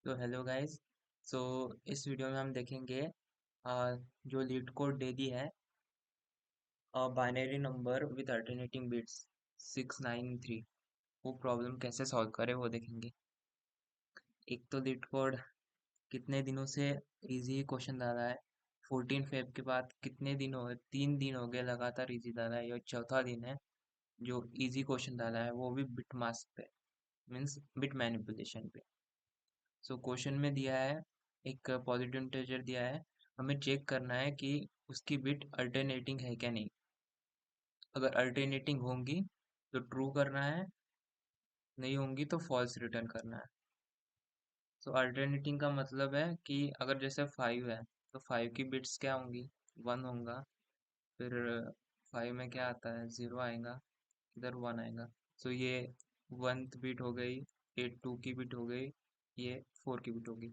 तो hello guys. सो इस video में हम देखेंगे जो लीड कोड दे दी है binary number with alternating bits 693। वो प्रॉब्लम कैसे सॉल्व करें वो देखेंगे। एक तो लीड कोड कितने दिनों से इजी क्वेश्चन डाला है। 14 फेब के बाद कितने दिन हो गए, 3 दिन हो गए लगातार इजी डाला है। ये चौथा दिन है जो इजी क्वेश्चन डाला है, वो भी बिट मास्क पे, मीन्स बिट मैनिपुलेशन पे। सो क्वेश्चन में दिया है एक पॉजिटिव इंटीजर दिया है, हमें चेक करना है कि उसकी बिट अल्टरनेटिंग है क्या नहीं। अगर अल्टरनेटिंग होंगी तो ट्रू करना है, नहीं होंगी तो फॉल्स रिटर्न करना है। सो अल्टरनेटिंग का मतलब है कि अगर जैसे 5 है तो 5 की बिट्स क्या होंगी, 1 होगा। फिर 5 में क्या आता है, 0 आएगा, इधर 1 आएगा। सो ये 1th बिट हो गई, ये 2 की बिट हो गई, ये 4 की बिट होगी।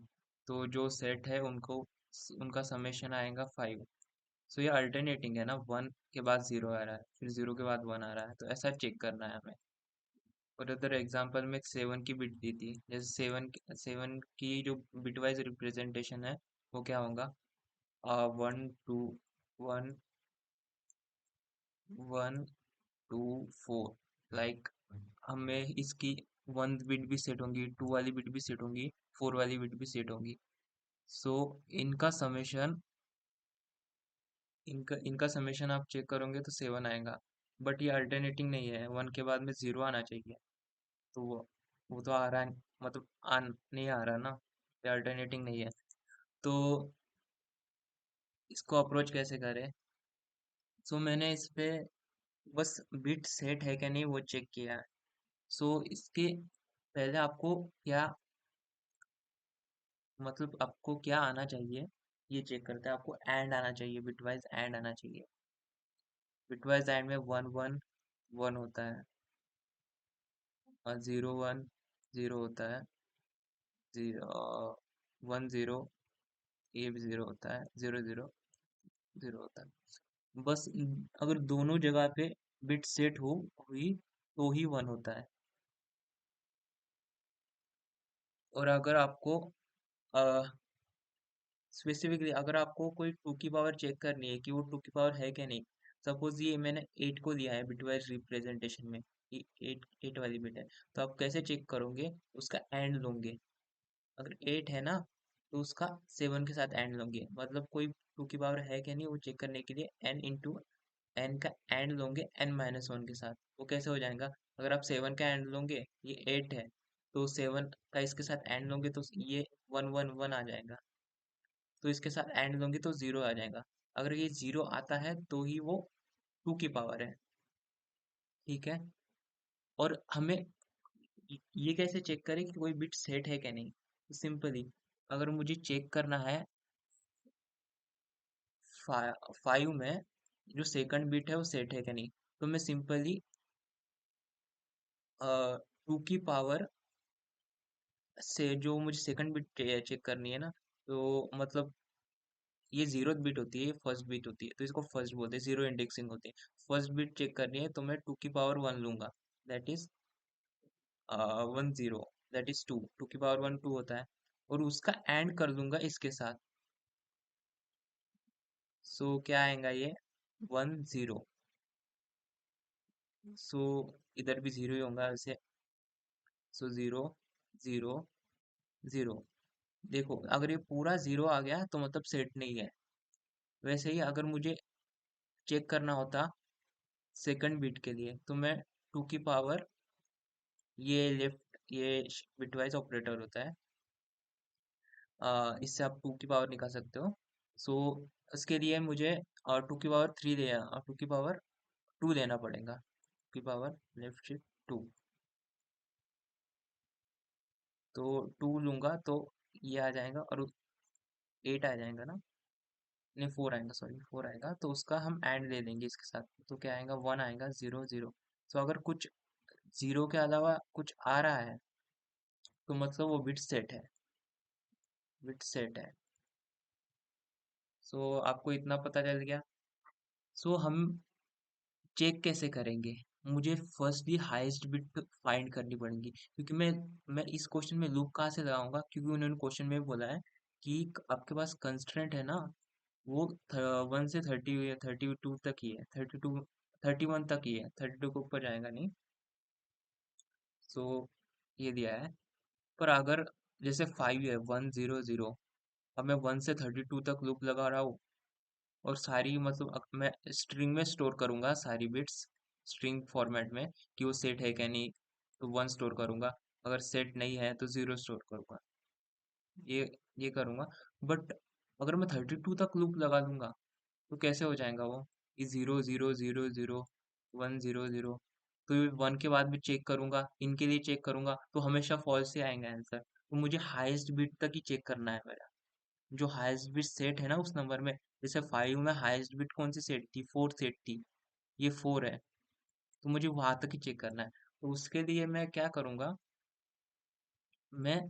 तो जो सेट है उनको उनका समेशन आएगा 5। सो ये अल्टरनेटिंग है ना, 1 के बाद 0 आ रहा है, फिर 0 के बाद 1 आ रहा है, तो ऐसा चेक करना है हमें। और अदर एग्जांपल में 7 की बिट दी थी, जैसे 7 की जो बिट वाइज रिप्रेजेंटेशन है वो क्या होगा, 1 2 1 1 2 4। लाइक हमें इसकी 1 बिट भी सेट होंगी, 2 वाली बिट भी सेट होंगी, 4 वाली बिट भी सेट होंगी। सो इनका समेशन इनका इनका समेशन आप चेक करोगे तो 7 आएगा। बट ये अल्टरनेटिंग नहीं है, 1 के बाद में 0 आना चाहिए। तो वो तो आ रहा है, मतलब नहीं आ रहा ना, ये अल्टरनेटिंग नहीं है। तो इसको अप्रोच कैसे करें। सो मैंने इस पे बस बिट सेट है क्या नहीं वो चेक किया है। सो इसके पहले आपको क्या, मतलब आपको क्या आना चाहिए ये चेक करते हैं। आपको एंड आना चाहिए, बिटवाइज एंड आना चाहिए। बिटवाइज एंड में 1 1 1 होता है, और 0 1 0 होता है, 0 1 0, ये भी 0 होता है, 0 0 0 होता है। बस अगर दोनों जगह पे बिट सेट हो हुई तो ही 1 होता है। और अगर आपको स्पेसिफिकली अगर आपको कोई टू की पावर चेक करनी है कि वो टू की पावर है क्या नहीं, सपोज ये मैंने 8 को लिया है बिटवाइज रिप्रेजेंटेशन में, ये 8 वाली बिट है, तो आप कैसे चेक करोगे, उसका एंड लोगे। अगर 8 है ना तो उसका 7 के साथ एंड लोगे, मतलब कोई टू की पावर है क्या नहीं वो चेक करने के लिए एन इंटू एन का एंड लोगे n-1 के साथ। वो कैसे हो जाएगा, अगर आप 7 का एंड लोगे, ये 8 है, तो 7 का इसके साथ एंड लोगे तो ये 1 1 1 आ जाएगा। तो इसके साथ एंड लोगे तो 0 आ जाएगा। अगर ये 0 आता है तो ही वो टू की पावर है। ठीक है। और हमें ये कैसे चेक करें कि कोई बिट सेट है क्या नहीं। तो सिंपली अगर मुझे चेक करना है 5 में जो सेकंड बिट है वो सेट है क्या नहीं, तो मैं सिंपली 2 की पावर से जो मुझे सेकंड बिट चेक करनी है ना, तो मतलब ये 0th बिट होती है, ये फर्स्ट बिट होती है, तो इसको फर्स्ट बोलते हैं, 0 इंडेक्सिंग होती है। फर्स्ट बिट चेक करनी है तो मैं 2 की पावर 1 लूंगा, दैट इज 1 0, दैट इज 2, 2 की पावर 1 2 होता है, और उसका एंड कर दूंगा इसके साथ। सो क्या आएगा ये 1 0। सो इधर भी 0 ही होगा वैसे। सो 0 0 0। देखो अगर ये पूरा 0 आ गया तो मतलब सेट नहीं है। वैसे ही अगर मुझे चेक करना होता सेकंड बिट के लिए तो मैं 2 की पावर, ये लेफ्ट ये बिटवाइज ऑपरेटर होता है, इससे आप 2 की पावर निकाल सकते हो। सो इसके लिए मुझे 2 की पावर 3 ले 2 की पावर 2 लेना पड़ेगा, 2 की पावर लेफ्ट शिफ्ट 2। तो 2 लूंगा तो ये आ जाएगा, और 8 आ जाएगा ना, नहीं 4 आएगा, सॉरी 4 आएगा, तो उसका हम एंड ले लेंगे इसके साथ, तो क्या आएगा 1 आएगा, 0 0। तो अगर कुछ 0 के अलावा कुछ आ रहा है तो मतलब वो बिट सेट है, बिट सेट है। सो आपको इतना पता चल गया। सो हम चेक कैसे करेंगे। मुझे फर्स्टली हाईएस्ट बिट फाइंड करनी पड़ेगी, क्योंकि मैं इस क्वेश्चन में लूप कहाँ से लगाऊंगा, क्योंकि उन्होंने क्वेश्चन में बोला है कि आपके पास कंस्ट्रेंट है ना, वो 1 से 30 या 32 तक ही है, 32 31 तक ही है, 32 के ऊपर जाएगा नहीं। सो ये दिया है। पर अगर जैसे 5 है, 1 0 0, अब मैं 1 से 32 तक लूप लगा रहा हूँ, और सारी मतलब मैं स्ट्रिंग में स्टोर करूंगा सारी बिट्स, स्ट्रिंग फॉर्मेट में, कि वो सेट है क्या नहीं, तो 1 स्टोर करूंगा, अगर सेट नहीं है तो 0 स्टोर करूंगा, ये ये करूंगा। बट अगर मैं 32 तक लूप लगा दूंगा तो कैसे हो जाएगा वो, कि 0 0 0 0 1 0 0, तो 1 के बाद भी चेक करूंगा, इनके लिए चेक करूंगा तो हमेशा फॉल्स ही आएंगे आंसर, तो मुझे हाईएस्ट बिट तक ही चेक करना है मेरा, जो हाईएस्ट बिट सेट है ना उस नंबर में। जैसे 5 में हाईएस्ट बिट कौन सी सेट थी, 4 सेट थी, ये 4 है, तो मुझे वहां तक ही चेक करना है। तो उसके लिए मैं क्या करूंगा, मैं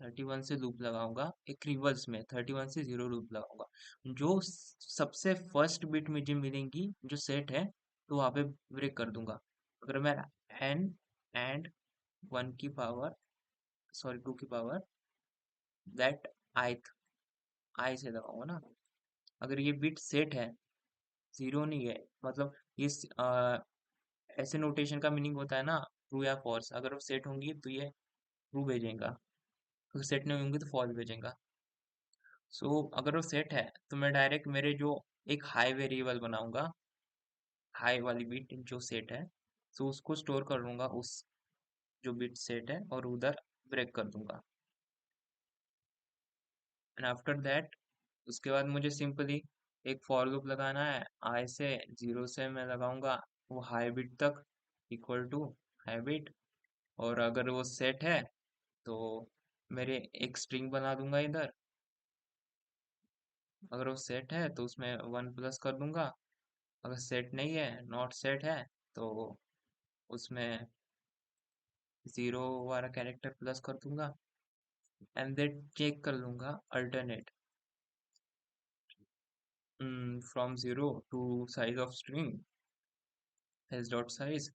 31 से लूप लगाऊंगा, एक रिवर्स में 31 से 0 लूप लगाऊंगा, जो सबसे फर्स्ट बिट मुझे मिलेंगी जो सेट है, तो वहां पे ब्रेक कर दूंगा। अगर मैं एन एंड 1 की पावर, सॉरी 2 की पावर दैट आई आई से लगाऊंगा ना, अगर ये बिट सेट है, जीरो नहीं है, मतलब ये ऐसे नोटेशन का मीनिंग होता है ना, ट्रू या फॉल्स, अगर वो सेट होंगी तो ये ट्रू भेजेगा, अगर सेट नहीं होंगी तो फॉल्स भेजेगा। सो अगर वो सेट है तो मैं डायरेक्ट मेरे जो एक हाई वेरिएबल बनाऊंगा, हाई वाली बिट जो सेट है, सो उसको स्टोर कर लूंगा उस जो बिट सेट है, और उधर ब्रेक कर दूंगा। एंड आफ्टर दैट, उसके बाद मुझे सिंपली एक फॉर लूप लगाना है, आई से 0 से मैं लगाऊंगा वो हाई बिट तक, इक्वल टू हाई बिट, और अगर वो सेट है तो मेरे एक स्ट्रिंग बना दूंगा इधर, अगर वो सेट है तो उसमें 1 प्लस कर दूंगा, अगर सेट नहीं है, नॉट सेट है, तो उसमें 0 वाला कैरेक्टर प्लस कर दूंगा, एंड देन चेक कर लूंगा alternate from 0 to size of string S dot size,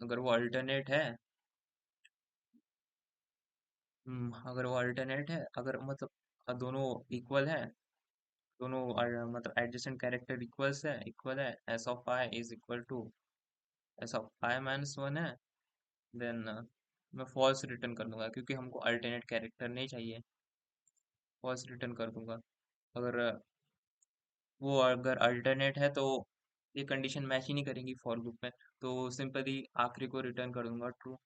अगर वो अल्टरनेट है, अगर वो अल्टरनेट है, अगर मतलब दोनों इक्वल है, दोनों मतलब एडजेसेंट कैरेक्टर इक्वल है, S of I is equal to S of I minus 1 है, देन मैं फॉल्स रिटर्न कर दूंगा, क्योंकि हमको अल्टरनेट कैरेक्टर नहीं चाहिए, फॉल्स रिटर्न कर दूंगा। अगर वो अगर अल्टरनेट है तो ये कंडीशन मैच ही नहीं करेंगी फॉर लूप में, तो सिंपली आखिरी को रिटर्न कर दूंगा ट्रू।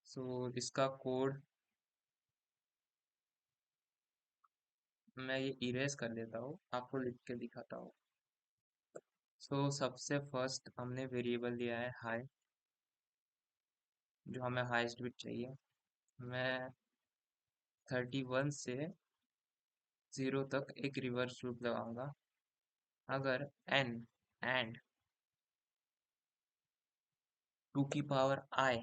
सो इसका कोड मैं ये इरेज कर देता हूँ, आपको लिख के दिखाता हूँ। सो सबसे फर्स्ट हमने वेरिएबल लिया है हाई, जो हमें हाईएस्ट बिट चाहिए। मैं 31 से 0 तक एक रिवर्स लूप लगाऊंगा, अगर एन एंड 2 की पावर आई,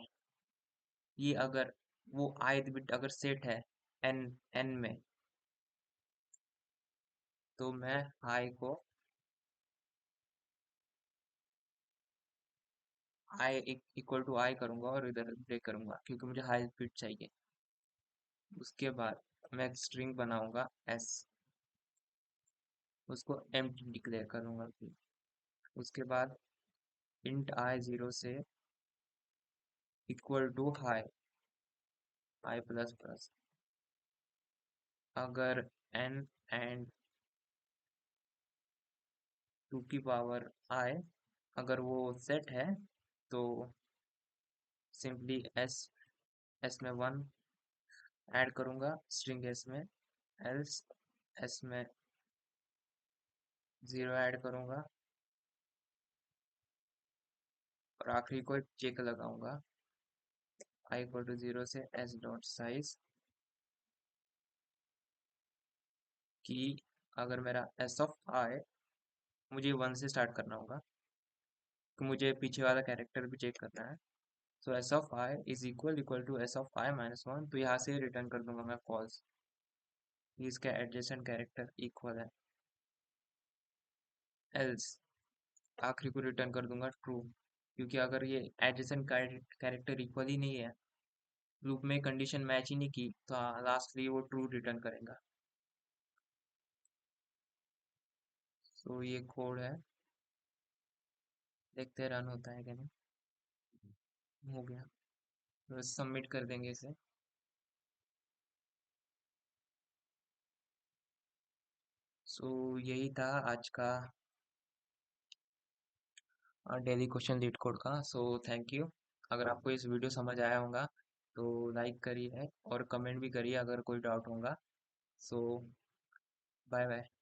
ये अगर वो आई बिट अगर सेट है एन एन में, तो मैं आई को आई इक्वल टू आई करूंगा और इधर ब्रेक करूंगा, क्योंकि मुझे हाई बिट चाहिए। उसके बाद मैं एक स्ट्रिंग बनाऊंगा एस, उसको एम्प्टी डिक्लेयर करूंगा फिर। उसके बाद इंट आई 0 से equal to high, I plus plus, अगर एन एंड 2 की पावर आई, अगर वो सेट है, तो सिंपली एस, एस में 1 ऐड करूंगा स्ट्रिंग एस में, एल्स एस में 0 ऐड करूंगा, और आखिरी को एक चेक लगाऊंगा, आई इक्वल टू 0 से एस डॉट साइज, कि अगर मेरा एस ऑफ आई, मुझे 1 से स्टार्ट करना होगा, तो मुझे पीछे वाला कैरेक्टर भी चेक करना है। So S of I is equal equal to S of I minus 1, तो यहाँ से रिटर्न कर दूंगा मैं फॉल्स। इसका एडजेसेंट कैरेक्टर इक्वल है। एल्स आखिरी को रिटर्न कर दूंगा ट्रू, क्योंकि अगर ये एडजेसेंट कैरेक्टर इक्वल ही नहीं है, लूप में कंडीशन मैच ही नहीं की, तो लास्टली वो ट्रू रिटर्न करेगा। तो ये कोड है, देखते हैं रन होता है कि नहीं। हो गया, तो सबमिट कर देंगे इसे। सो यही था आज का डेली क्वेश्चन लीड कोड का। So thank you. अगर आपको इस वीडियो समझ आया होगा तो लाइक करिए और कमेंट भी करिए अगर कोई डाउट होगा। सो बाय बाय।